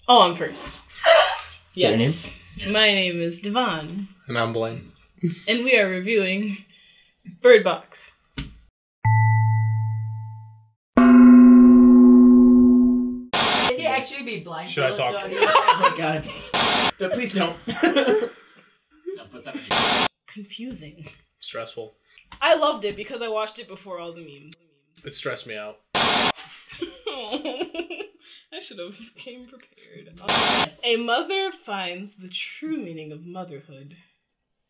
Oh, I'm first. Yes. My name is Devon. And I'm Blayne. And we are reviewing Bird Box. Can you actually be blind? Should I talk? Oh my god. No, please don't. Confusing. Stressful. I loved it because I watched it before all the memes. It stressed me out. I should have came prepared. A mother finds the true meaning of motherhood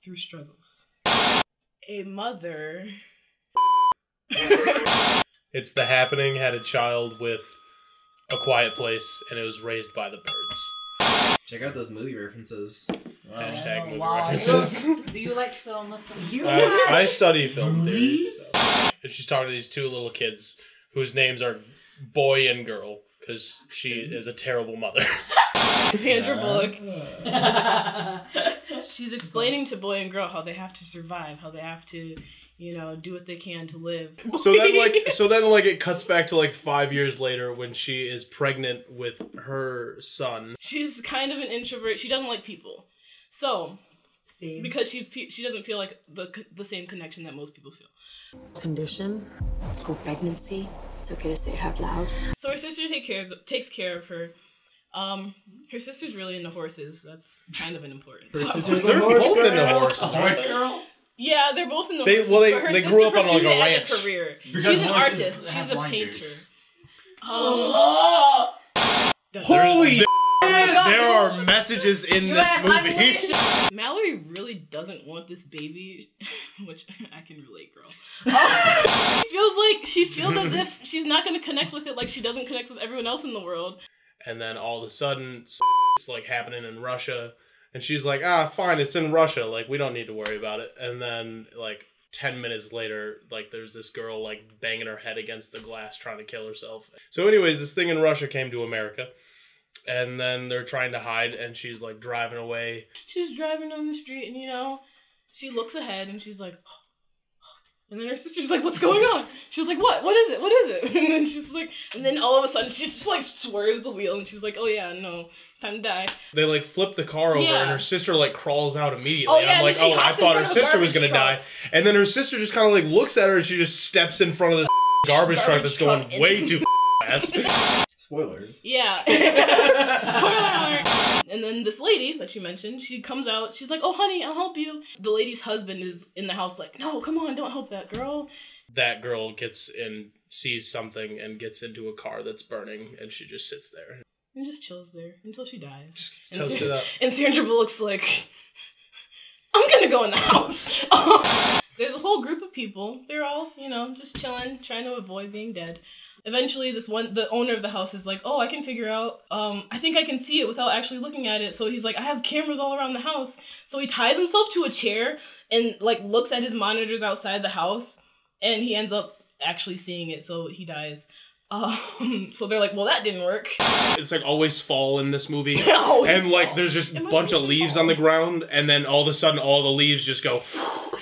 through struggles. A mother... It's The Happening had a child with A Quiet Place, and it was raised by the birds. Check out those movie references. Wow. Hashtag movie Wow. references. Do you like film or something? I study film theory. So. And she's talking to these two little kids whose names are Boy and Girl, because she is a terrible mother. Sandra Bullock. She's explaining to Boy and Girl how they have to survive, how they have to, you know, do what they can to live. So then it cuts back to like 5 years later when she is pregnant with her son. She's kind of an introvert. She doesn't like people. So, Same. because she doesn't feel like the same connection that most people feel. Condition. It's called pregnancy. It's okay to say it out loud. So her sister takes care of her. Her sister's really into horses. That's kind of an important. Her sister's They're a horse both girl. into horses. A horse girl? Yeah, they're both in the They- horses. well, they- but her they sister grew up on, like, pursued a it ranch. as a career. Because She's an horses artist. have She's a blinders. painter. Holy Oh my God. there are messages in this movie. Mallory really doesn't want this baby, which I can relate, girl. She feels as if she's not going to connect with it like she doesn't connect with everyone else in the world. And then all of a sudden, it's like happening in Russia. And she's like, fine, it's in Russia. Like, we don't need to worry about it. And then, like, 10 minutes later, like, there's this girl, like, banging her head against the glass trying to kill herself. So anyways, this thing in Russia came to America. And then they're trying to hide, and she's, like, driving away. She's driving down the street, and, you know, she looks ahead, and she's like, and then her sister's like, what's going on? She's like, what? What is it? What is it? And then she's like, and then all of a sudden, she just, like, swerves the wheel, and she's like, oh, yeah, no, it's time to die. They, like, flip the car over, Yeah. and her sister, like, crawls out immediately. Oh, and yeah, I'm like, and she I hops in thought her front of the sister was garbage gonna truck. die. And then her sister just kind of, like, looks at her, and she just steps in front of this garbage truck that's going truck way too fast. Spoilers. Yeah. Spoiler alert. And then this lady that you mentioned, she comes out. She's like, oh, honey, I'll help you. The lady's husband is in the house like, no, come on, don't help that girl. That girl gets in, sees something, and gets into a car that's burning, and she just sits there. And just chills there until she dies. Just gets And toasted up. And Sandra Bullock's like, I'm gonna go in the house. There's a whole group of people. They're all, you know, just chilling, trying to avoid being dead. Eventually, the owner of the house is like, oh, I can figure out, I think I can see it without actually looking at it. So he's like, I have cameras all around the house. So he ties himself to a chair and, like, looks at his monitors outside the house. And he ends up actually seeing it, so he dies. So they're like, well, that didn't work. It's like always fall in this movie. Always And like fall. there's just a It might bunch be of leaves fall. on the ground, and then all of a sudden all the leaves just go,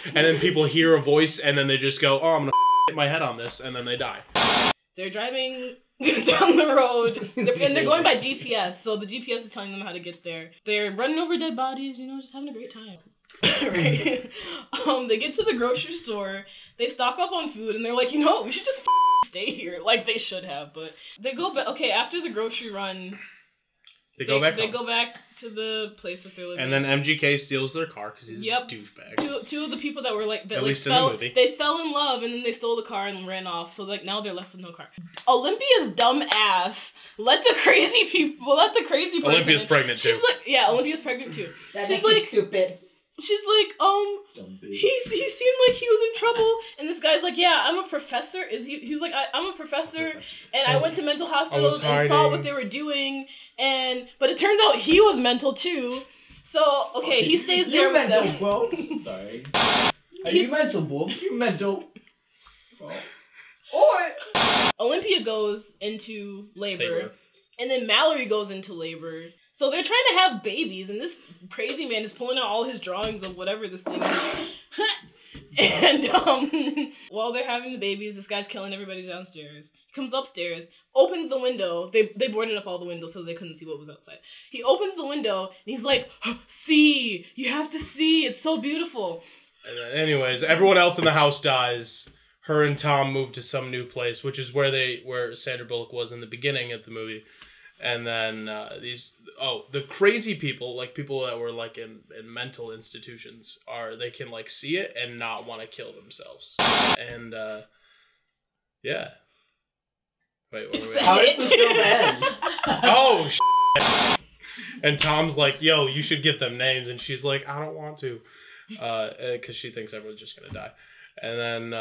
and then people hear a voice, and then they just go, oh, I'm gonna hit my head on this, and then they die. They're driving down the road, and they're going by GPS, so the GPS is telling them how to get there. They're running over dead bodies, you know, just having a great time. Right? They get to the grocery store, they stock up on food, and they're like, you know what, we should just stay here. Like, they should have, but they go back. Okay, after the grocery run, They go back They home. go back to the place that they're living. And then MGK steals their car because he's Yep. a douchebag. Two of the people that were like that, At like, least in the fell, movie. they fell in love and then they stole the car and ran off. So like now they're left with no car. Olympia's dumb ass let the crazy person. Olympia's pregnant too. She's like, yeah, Olympia's pregnant too. That She's makes you like, stupid. she's like, he seemed like he was in trouble, and this guy's like, yeah, I'm a professor. He was like, I'm a professor, and I went to mental hospitals and saw what they were doing, but it turns out he was mental too. So okay, he stays there with them. Well, sorry. Are He's- you mental, Bob? You mental? Oi! Olympia goes into labor, and then Mallory goes into labor. So they're trying to have babies, and this crazy man is pulling out all his drawings of whatever this thing is. And while they're having the babies, this guy's killing everybody downstairs. He comes upstairs, opens the window. They boarded up all the windows so they couldn't see what was outside. He opens the window and he's like, "See, you have to see. It's so beautiful." And then anyways, everyone else in the house dies. Her and Tom move to some new place, which is where Sandra Bullock was in the beginning of the movie. And then the crazy people, like people that were like in mental institutions, they can like see it and not want to kill themselves. And yeah. Wait, what were we? How does the film end? Oh, shit. And Tom's like, "Yo, you should give them names," and she's like, "I don't want to," because she thinks everyone's just gonna die. And then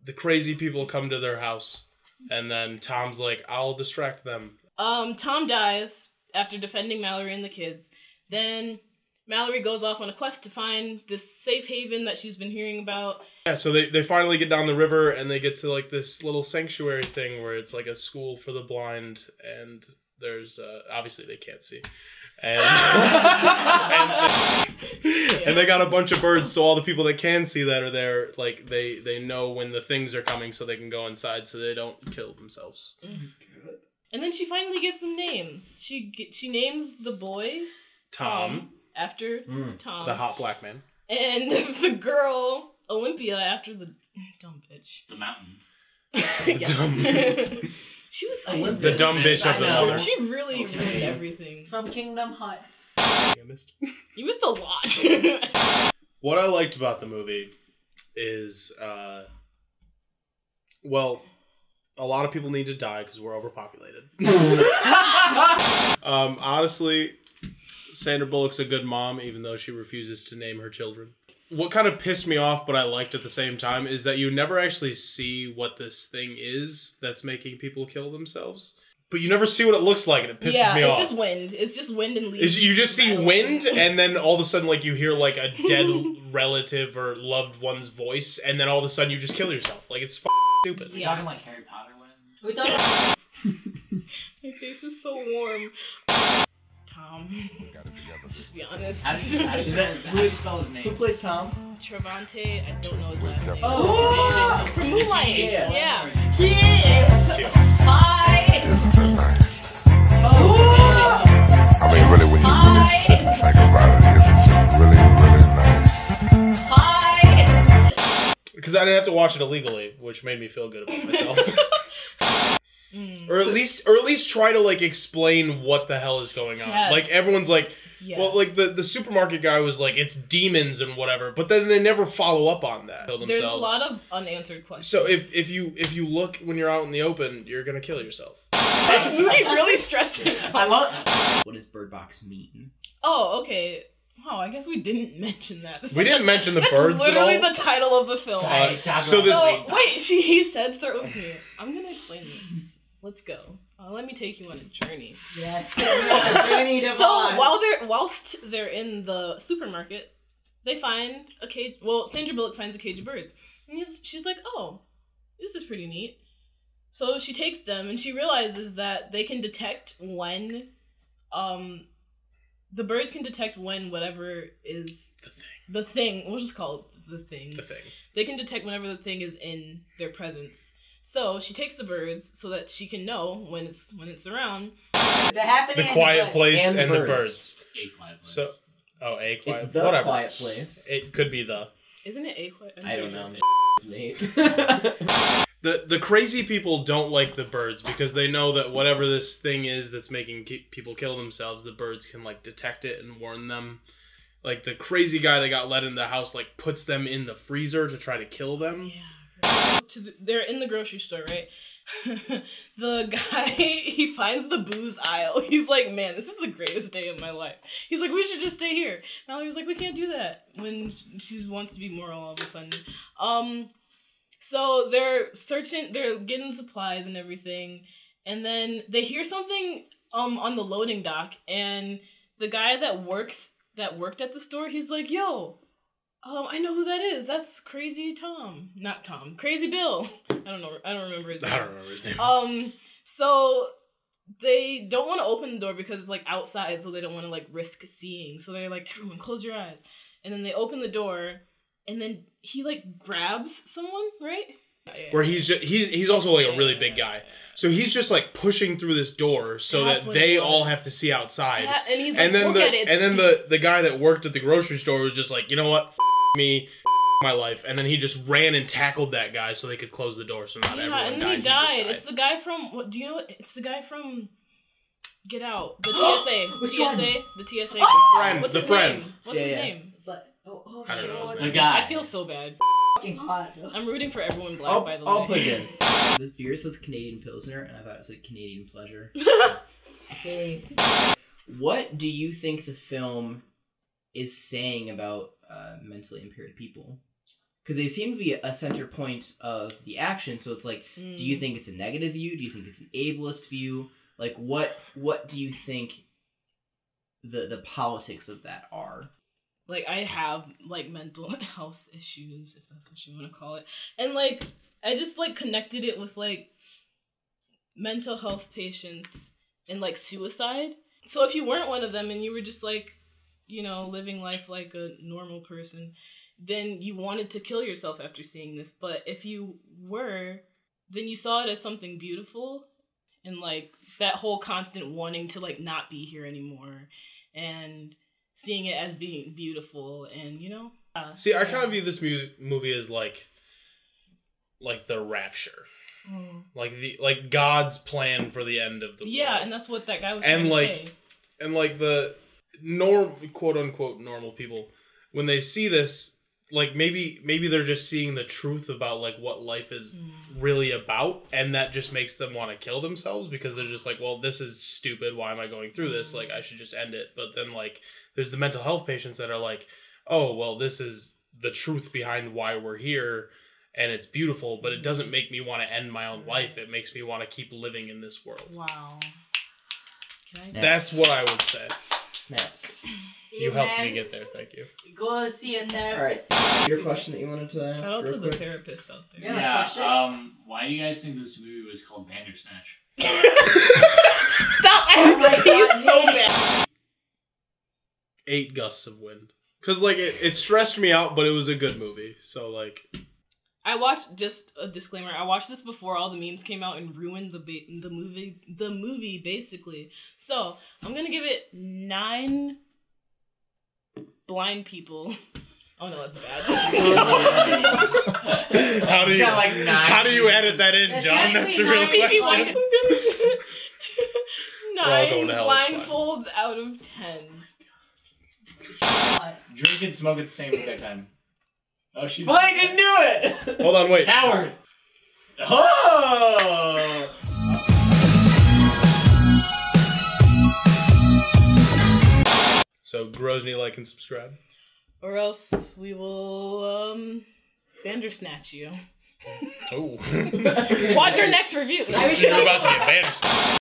the crazy people come to their house, and then Tom's like, "I'll distract them." Tom dies after defending Mallory and the kids. Then Mallory goes off on a quest to find this safe haven that she's been hearing about. Yeah, so they finally get down the river and they get to like this little sanctuary thing where it's like a school for the blind, and there's obviously they can't see. And, and they got a bunch of birds, so all the people that can see that are there, like they know when the things are coming so they can go inside so they don't kill themselves. And then she finally gives them names. She names the boy Tom. After Tom. The hot black man. And the girl Olympia after the dumb bitch. The mountain. Dumb. She was the dumb bitch of the mother. She really ruined everything. From Kingdom Hearts. You missed a lot. What I liked about the movie is, well, a lot of people need to die because we're overpopulated. Honestly, Sandra Bullock's a good mom, even though she refuses to name her children. What kind of pissed me off, but I liked at the same time, is that you never actually see what this thing is that's making people kill themselves. But you never see what it looks like, and it pisses me off. Yeah, it's just wind. It's just wind and leaves. You just see wind, and then all of a sudden, like, you hear, like, a dead relative or loved one's voice, and then all of a sudden you just kill yourself. Like, it's stupid. We're talking like Harry Potter wind? We talking My face is so warm. Tom. Let's just be honest. How do you spell his name? Who plays Tom? Trevante, I don't know his last name. Oh! From Moonlight. Yeah. He is high. Isn't that nice? Oh! I mean, really, when you really sit and think about it, isn't it really, really nice? High. Because I didn't have to watch it illegally, which made me feel good about myself. Or at least try to like explain what the hell is going on. Yes. Like everyone's like, Yes. well, like the supermarket guy was like, it's demons and whatever, but then they never follow up on that. There's a lot of unanswered questions. So if you look when you're out in the open, you're gonna kill yourself. This movie really stressed me out. I love. What does Bird Box mean? Oh, okay. Wow, I guess we didn't mention that. We didn't mention the that's birds at all. literally the title of the film. So this. Wait, he said start with me. I'm gonna explain this. Let's go. Let me take you on a journey. Yes, journey to So whilst they're in the supermarket, they find a cage. Well, Sandra Bullock finds a cage of birds, and she's like, "Oh, this is pretty neat." So she takes them, and she realizes that they can detect when, the birds can detect when whatever is the thing. We'll just call it the thing. The thing. They can detect whenever the thing is in their presence. So she takes the birds so that she can know when it's around. The quiet place and the birds. A quiet place. So, a quiet. It's the whatever. quiet place. It could be the. Isn't it a quiet? I don't know. Mate. The crazy people don't like the birds because they know that whatever this thing is that's making people kill themselves, the birds can like detect it and warn them. Like the crazy guy that got let in the house like puts them in the freezer to try to kill them. Yeah. They're in the grocery store, right? The guy, he finds the booze aisle. He's like, "Man, this is the greatest day of my life." He's like, "We should just stay here." Mallory was like, "We can't do that," when she wants to be moral all of a sudden. So they're searching, they're getting supplies and everything, and then they hear something on the loading dock, and the guy that worked at the store, he's like, "Yo, I know who that is. That's Crazy Tom. Not Tom. Crazy Bill." I don't remember his name. I don't remember his name. So they don't want to open the door because it's like outside, so they don't want to like risk seeing. So they're like, "Everyone close your eyes." And then they open the door and then he like grabs someone, right? Where he's also like a really big guy, so he's just like pushing through this door so That's that what they it all was. have to see outside. Yeah, and he's like, And then look at it. the guy that worked at the grocery store was just like, you know what, me, my life, and then he just ran and tackled that guy so they could close the door so not everyone and died. then he died. just It's the guy from what? Do you know? It's the guy from Get Out. The TSA. Which TSA. one? The TSA. friend, What's the his friend. name? What's his name? It's like, oh I don't shit, know. what was The it? guy. I feel so bad. Fucking hot. I'm rooting for everyone black, by the way. I'll put it in. This beer says Canadian Pilsner, and I thought it said Canadian Pleasure. Okay. What do you think the film is saying about mentally impaired people? Because they seem to be a center point of the action, so it's like, do you think it's a negative view? Do you think it's an ableist view? Like, what do you think the politics of that are? Like, I have, like, mental health issues, if that's what you want to call it. And, like, I just, like, connected it with, like, mental health patients and, like, suicide. So if you weren't one of them and you were just, like, you know, living life like a normal person, then you wanted to kill yourself after seeing this. But if you were, then you saw it as something beautiful. And, like, that whole constant wanting to, like, not be here anymore. And seeing it as being beautiful and, you know? See, I kind of view this movie as, like the rapture. Like God's plan for the end of the world. Yeah, and that's what that guy was trying to say. And, like, the quote-unquote normal people, when they see this, like, maybe they're just seeing the truth about, like, what life is really about, and that just makes them want to kill themselves because they're just like, well, this is stupid, why am I going through this? Like, I should just end it. But then, like, there's the mental health patients that are like, oh, well, this is the truth behind why we're here, and it's beautiful, but it doesn't make me want to end my own life. It makes me want to keep living in this world. Wow. That's what I would say. Snaps. You helped me get there, thank you. Go see a therapist. Alright, your question that you wanted to ask Shout out to real the quick? therapists out there. Yeah, why do you guys think this movie was called Bandersnatch? Stop! I have to pee so bad. 8 gusts of wind. Because, like, it stressed me out, but it was a good movie. So, like... I watched, just a disclaimer, I watched this before all the memes came out and ruined the movie, basically. So, I'm gonna give it 9 blind people. Oh no, that's bad. How do you, got, like, 9 how do you edit that in, John? That's the real question. 9 going to hell, it's fine. blindfolds out of 10. Drink and smoke at the same exact time. Oh, she's... Blayne didn't do it! Hold on, wait. Coward! Oh! So, Grozny, like, and subscribe. Or else we will, Bandersnatch you. Oh. Watch our next review. You're about to get Bandersnatched.